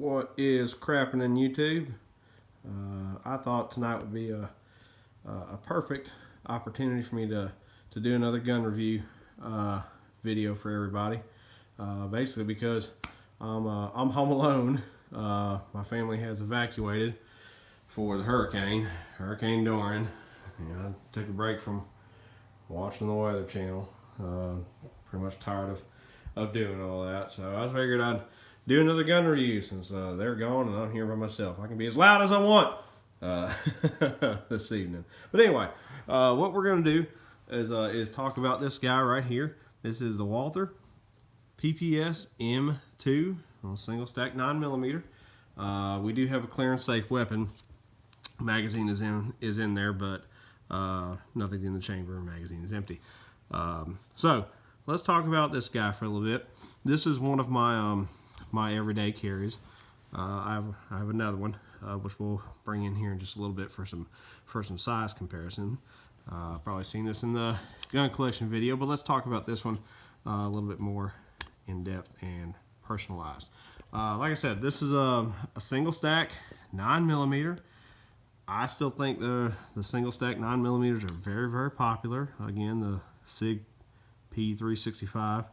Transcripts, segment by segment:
What is crapping in YouTube? I thought tonight would be a perfect opportunity for me to do another gun review video for everybody. Basically because I'm home alone. My family has evacuated for the Hurricane Dorian. I took a break from watching the Weather Channel. Pretty much tired of doing all that, so I figured I'd do another gun review since they're gone and I'm here by myself. I can be as loud as I want this evening. But anyway, what we're going to do is talk about this guy right here. This is the Walther PPS M2 on single stack 9mm. We do have a clearance safe weapon. Magazine is in there, but nothing in the chamber. Magazine is empty. So let's talk about this guy for a little bit. This is one of my my everyday carries. I have another one which we'll bring in here in just a little bit for some size comparison. Probably seen this in the gun collection video, but let's talk about this one a little bit more in depth and personalized. Like I said, this is a single stack 9mm. I still think the single stack 9mm are very popular. Again, the SIG P365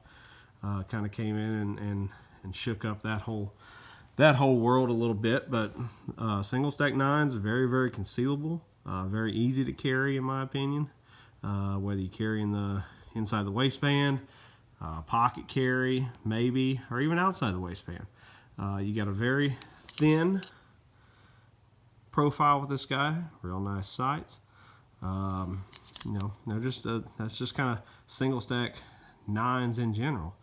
kind of came in and shook up that whole world a little bit. But single stack 9s are very concealable, very easy to carry in my opinion. Whether you carry inside the waistband, pocket carry maybe, or even outside the waistband. You got a very thin profile with this guy, real nice sights. That's just kind of single stack 9s in general.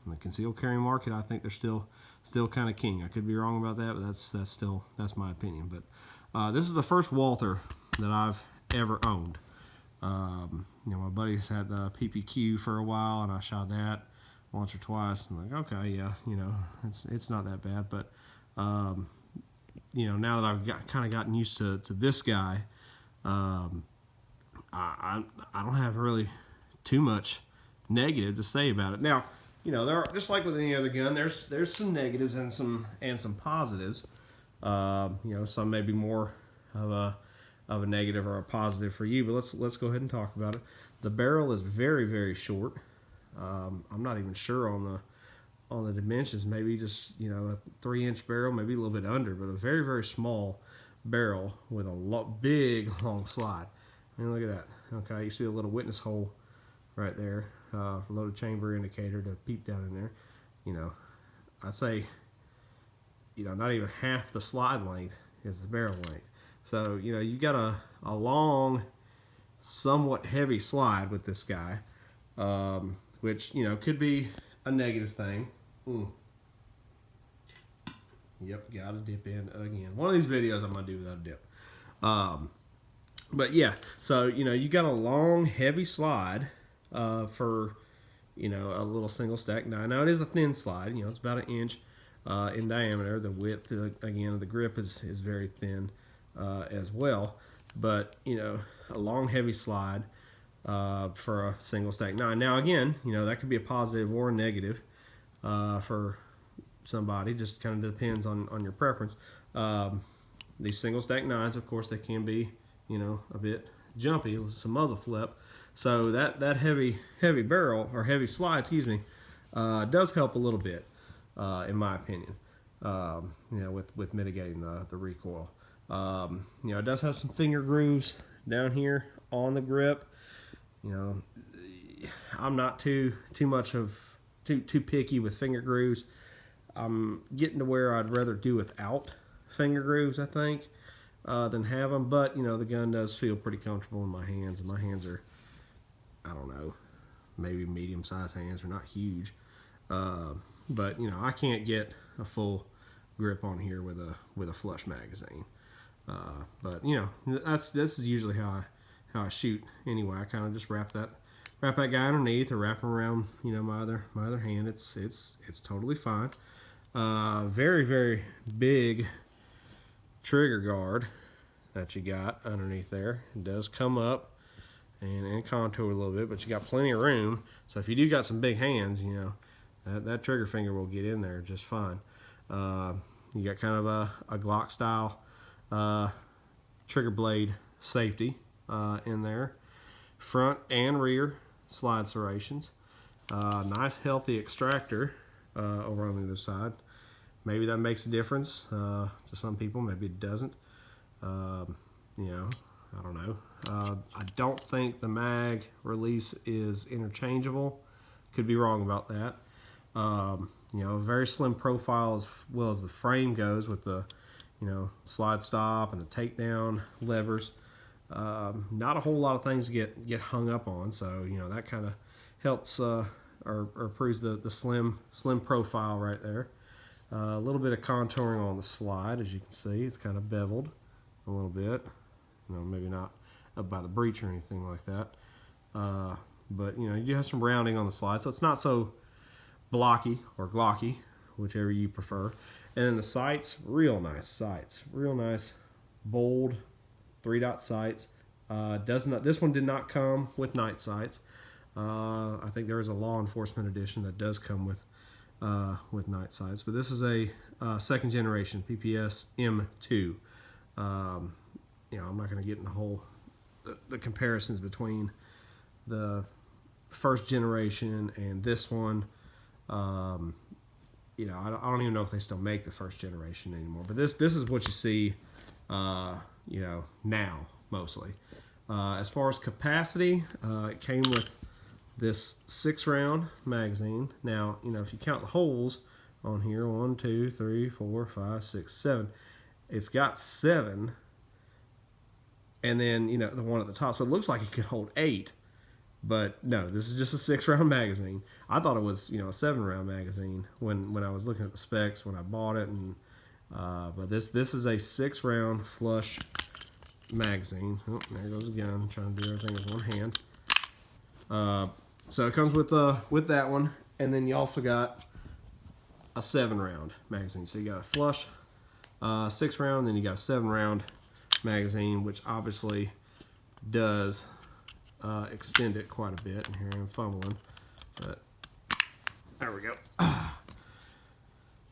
In the concealed carry market, I think they're still kind of king. I could be wrong about that, but that's my opinion. But this is the first Walther that I've ever owned. My buddies had the PPQ for a while, and I shot that once or twice. And like, okay, yeah, it's not that bad. But now that I've kind of gotten used to this guy, I don't have really too much negative to say about it. Now, there are, just like with any other gun, there's some negatives and some positives. Some may be more of a negative or a positive for you, but let's go ahead and talk about it. The barrel is very short. I'm not even sure on the dimensions. Maybe just a 3-inch barrel, maybe a little bit under, but a very small barrel with a big long slide. I mean, look at that. Okay, you see a little witness hole right there, loaded chamber indicator to peep down in there. I'd say not even half the slide length is the barrel length. So you got a long, somewhat heavy slide with this guy, which could be a negative thing. Yep, gotta dip in again. One of these videos I'm gonna do without a dip. But yeah, so you got a long, heavy slide for a little single stack 9. Now it is a thin slide. It's about 1 inch in diameter. The width again of the grip is very thin as well. But a long, heavy slide for a single stack 9. Now again, that could be a positive or a negative for somebody. Just kind of depends on your preference. These single stack 9s, of course, they can be a bit jumpy with some muzzle flip. So that heavy barrel, or heavy slide, excuse me, does help a little bit, in my opinion. With mitigating the recoil. It does have some finger grooves down here on the grip. I'm not too picky with finger grooves. I'm getting to where I'd rather do without finger grooves, I think, than have them. But the gun does feel pretty comfortable in my hands, and my hands are, I don't know, maybe medium-sized hands. They're not huge, but I can't get a full grip on here with a flush magazine. But this is usually how I shoot anyway. I kind of just wrap that guy underneath, or wrap him around my other hand. It's totally fine. Very big trigger guard that you got underneath there. It does come up and contour a little bit, but you got plenty of room. So if you do got some big hands, that trigger finger will get in there just fine. You got kind of a Glock style trigger blade safety in there. Front and rear slide serrations. Nice healthy extractor over on the other side. Maybe that makes a difference to some people, maybe it doesn't. You know, I don't know. I don't think the mag release is interchangeable. Could be wrong about that. You know, very slim profile as well as the frame goes with the, you know, slide stop and the takedown levers. Not a whole lot of things get hung up on, so you know that kind of helps or proves the slim profile right there. A little bit of contouring on the slide, as you can see. It's kind of beveled a little bit. You know, maybe not up by the breech or anything like that. But you know, you do have some rounding on the slide, so it's not so blocky or glocky, whichever you prefer. And then the sights, real nice sights, real nice, bold 3-dot sights. This one did not come with night sights. I think there is a law enforcement edition that does come with night sights, but this is a second generation PPS M2. You know, I'm not going to get into the comparisons between the first generation and this one. You know, I don't even know if they still make the first generation anymore, but this is what you see, you know, now mostly. As far as capacity, it came with this 6-round magazine. Now, you know, if you count the holes on here, 1, 2, 3, 4, 5, 6, 7, it's got 7, and then, you know, the one at the top, so it looks like it could hold 8. But no, this is just a 6-round magazine. I thought it was, you know, a 7-round magazine when I was looking at the specs when I bought it, and but this is a 6-round flush magazine. Oh, there goes again. I'm trying to do everything with one hand. So it comes with that one, and then you also got a 7-round magazine. So you got a flush 6-round, then you got a 7-round magazine, which obviously does extend it quite a bit. And here I'm fumbling, but there we go.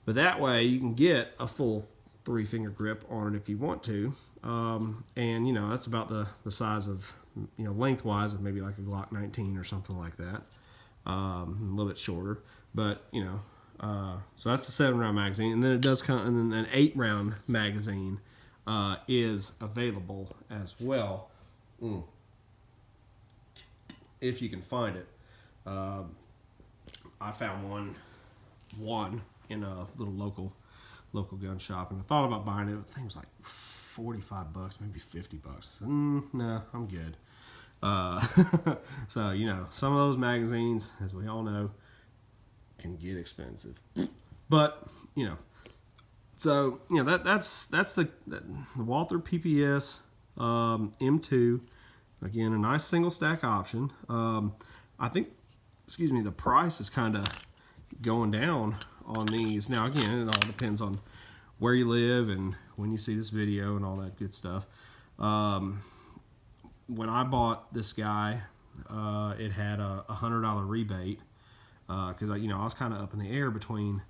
But that way you can get a full 3-finger grip on it if you want to, and you know that's about the size of, you know, lengthwise of maybe like a Glock 19 or something like that, a little bit shorter. But you know, so that's the 7-round magazine, and then it does come, and then an 8-round magazine is available as well. If you can find it. I found one in a little local gun shop, and I thought about buying it. I think it was like $45, maybe $50. No, I'm good. So you know, some of those magazines, as we all know, can get expensive. But you know, so you know that's the Walther PPS M2. Again, a nice single stack option. I think, excuse me, the price is kind of going down on these. Now, again, it all depends on where you live and when you see this video and all that good stuff. When I bought this guy, it had a $100 rebate because you know, I was kind of up in the air between.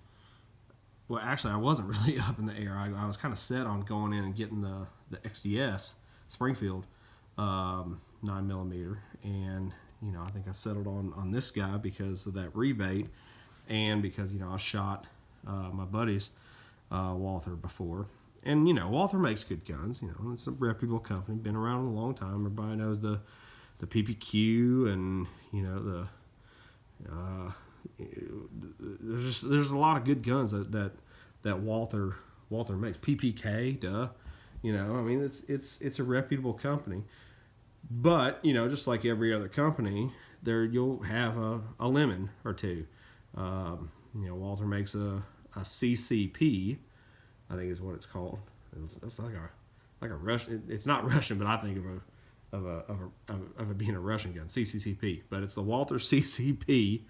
Well, actually, I wasn't really up in the air. I was kind of set on going in and getting the XDS Springfield 9mm, and you know, I think I settled on this guy because of that rebate, and because, you know, I shot my buddy's Walther before, and you know, Walther makes good guns. You know, it's a reputable company, been around a long time. Everybody knows the PPQ, and you know, there's a lot of good guns that Walther makes. PPK, duh. You know, I mean, it's a reputable company. But, you know, just like every other company, there you'll have a lemon or two. You know, Walther makes a CCP, I think is what it's called. It's like a Russian. It's not Russian, but I think of it being a Russian gun, CCCP. But it's the Walther CCP,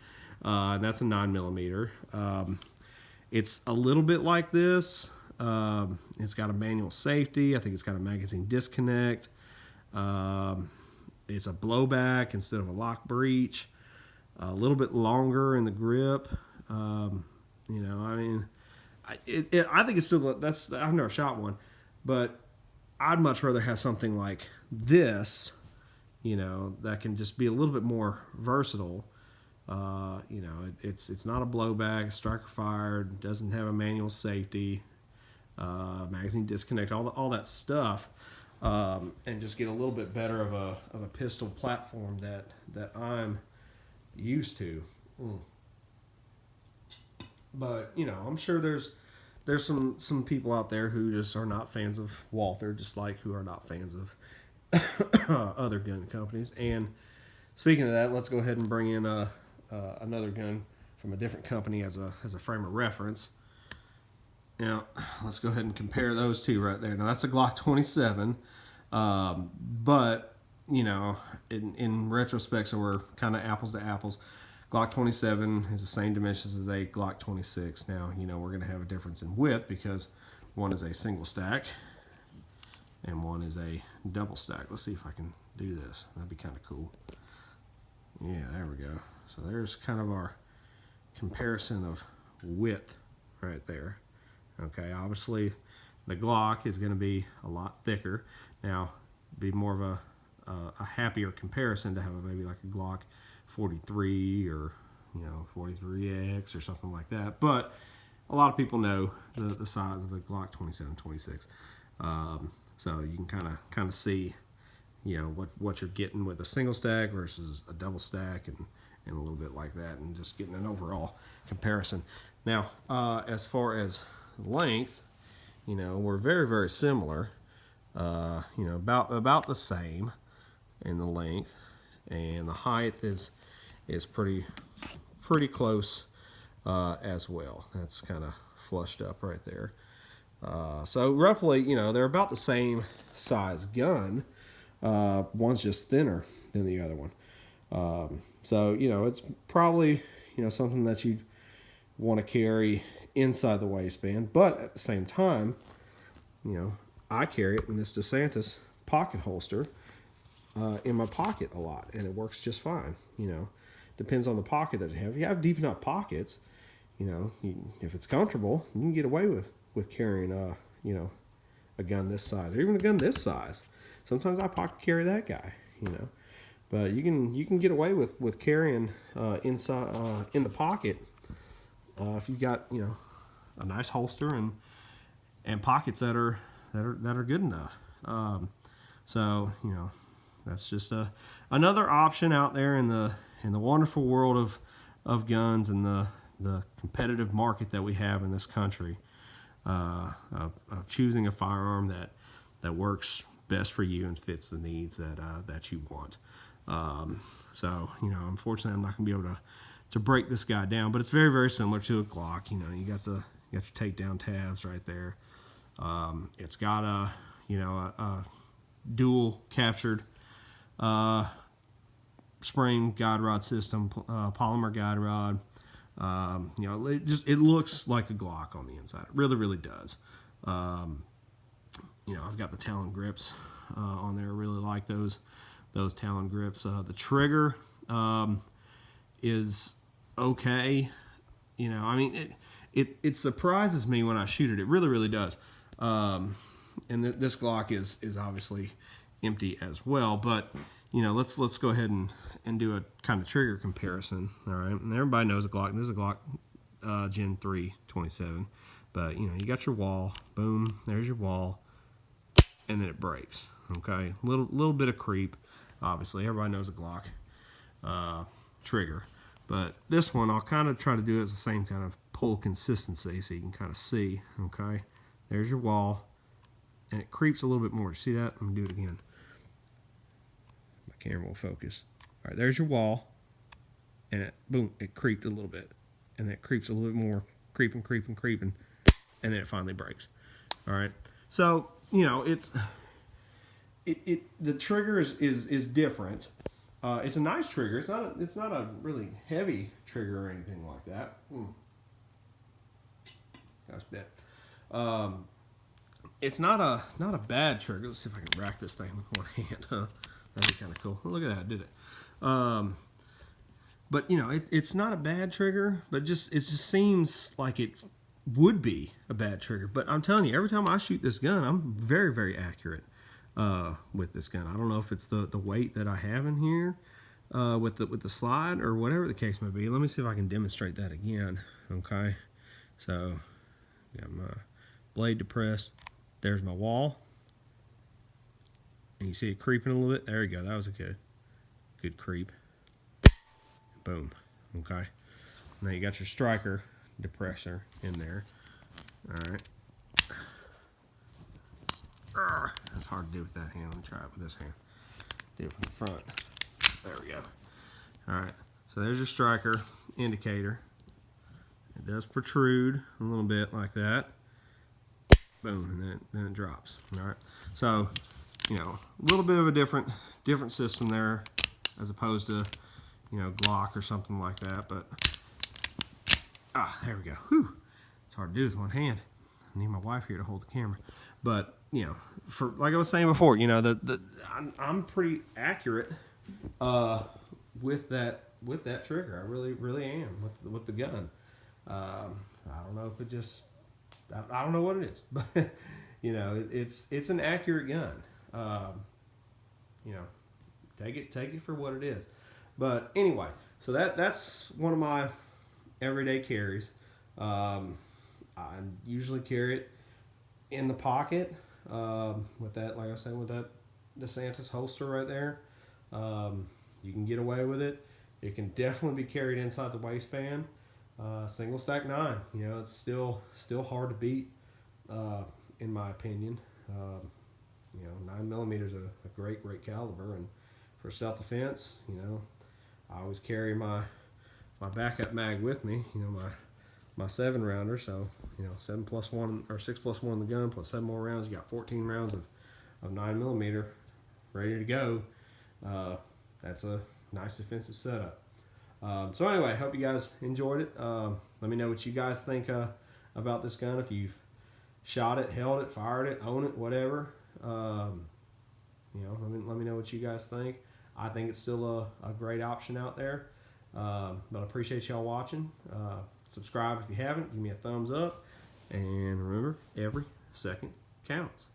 and that's a 9mm. It's a little bit like this. It's got a manual safety. I think it's got a magazine disconnect. It's a blowback instead of a lock breech. A little bit longer in the grip. You know, I mean, I think it's still I've never shot one, but I'd much rather have something like this, you know, that can just be a little bit more versatile. You know, it's not a blowback, striker fired, doesn't have a manual safety, magazine disconnect, all that stuff, and just get a little bit better of a pistol platform that I'm used to. But you know, I'm sure there's some people out there who just are not fans of Walther, just like who are not fans of other gun companies. And speaking of that, let's go ahead and bring in another gun from a different company as a frame of reference. Now, let's go ahead and compare those two right there. Now, that's a Glock 27, but, you know, in retrospect, so we're kind of apples to apples. Glock 27 is the same dimensions as a Glock 26. Now, you know, we're going to have a difference in width because one is a single stack and one is a double stack. Let's see if I can do this. That'd be kind of cool. Yeah, there we go. So there's kind of our comparison of width right there. Okay, obviously the Glock is going to be a lot thicker. Now, be more of a happier comparison to have maybe like a Glock 43 or, you know, 43X or something like that. But a lot of people know the size of the Glock 27, 26. So you can kind of see, you know, what you're getting with a single stack versus a double stack and a little bit like that, and just getting an overall comparison. Now, as far as length, you know, we're very, very similar. You know, about the same in the length, and the height is pretty close as well. That's kind of flushed up right there. So roughly, you know, they're about the same size gun. One's just thinner than the other one. So, you know, it's probably, you know, something that you want to carry inside the waistband, but at the same time, you know, I carry it in this DeSantis pocket holster in my pocket a lot, and it works just fine. You know, depends on the pocket that you have. If you have deep enough pockets, you know, if it's comfortable, you can get away with carrying you know, a gun this size, or even a gun this size. Sometimes I pocket carry that guy, you know, but you can get away with carrying inside in the pocket if you've got, you know, a nice holster and pockets that are good enough. So, you know, that's just another option out there in the wonderful world of guns and the competitive market that we have in this country, of choosing a firearm that works best for you and fits the needs that you want. So, you know, unfortunately, I'm not going to be able to break this guy down, but it's very, very similar to a Glock. You know, you got your takedown tabs right there. It's got a dual captured spring guide rod system, polymer guide rod. You know, it looks like a Glock on the inside. It really, really does. You know, I've got the Talon grips on there. I really like those Talon grips. The trigger is okay. You know, I mean, it surprises me when I shoot it. It really, really does. And this Glock is obviously empty as well. But, you know, let's go ahead and do a kind of trigger comparison. All right, and everybody knows a Glock. This is a Glock Gen 3 27. But, you know, you got your wall. Boom, there's your wall. And then it breaks. Okay, little bit of creep. Obviously, everybody knows a Glock trigger. But this one, I'll kind of try to do it as the same kind of pull consistency so you can kind of see. Okay, there's your wall. And it creeps a little bit more. See that? Let me do it again. My camera will focus. All right, there's your wall. And it, boom, it creeped a little bit. And then it creeps a little bit more. Creeping. And then it finally breaks. All right. So, you know, the trigger is different. It's a nice trigger. It's not a really heavy trigger or anything like that. Gosh, bet. It's not a bad trigger. Let's see if I can rack this thing with one hand. That'd be kind of cool. Look at that, I did it. But you know, it's not a bad trigger, but it just seems like it's would be a bad trigger. But I'm telling you, every time I shoot this gun, I'm very, very accurate with this gun. I don't know if it's the weight that I have in here with the slide or whatever the case may be. Let me see if I can demonstrate that again. Okay, so got my blade depressed. There's my wall, and you see it creeping a little bit. There you go. That was a good creep. Boom. Okay. Now you got your striker depressor in there. All right. It's hard to do with that hand. Let me try it with this hand. Do it from the front. There we go. All right. So there's your striker indicator. It does protrude a little bit like that. Boom, and then it drops. All right. So, you know, a little bit of a different system there, as opposed to, you know, Glock or something like that. But there we go. Whew. It's hard to do with one hand. I need my wife here to hold the camera. But, you know, for like I was saying before, you know, I'm pretty accurate with that trigger. I really am with the gun. I don't know if it just, I don't know what it is, but you know, it's an accurate gun. You know, take it for what it is. But anyway, so that's one of my everyday carries. I usually carry it in the pocket with that, like I said, with that DeSantis holster right there. You can get away with it. It can definitely be carried inside the waistband. Single stack 9, you know, it's still hard to beat, in my opinion. You know, 9mm is a great caliber, and for self-defense, you know, I always carry my backup mag with me. You know, my 7-rounder, so you know, 7+1 or 6+1 in the gun plus 7 more rounds. You got 14 rounds of 9mm ready to go. That's a nice defensive setup. So anyway, hope you guys enjoyed it. Let me know what you guys think about this gun. If you've shot it, held it, fired it, own it, whatever. You know, let me know what you guys think. I think it's still a great option out there. But I appreciate y'all watching. Subscribe if you haven't. Give me a thumbs up. And remember, every second counts.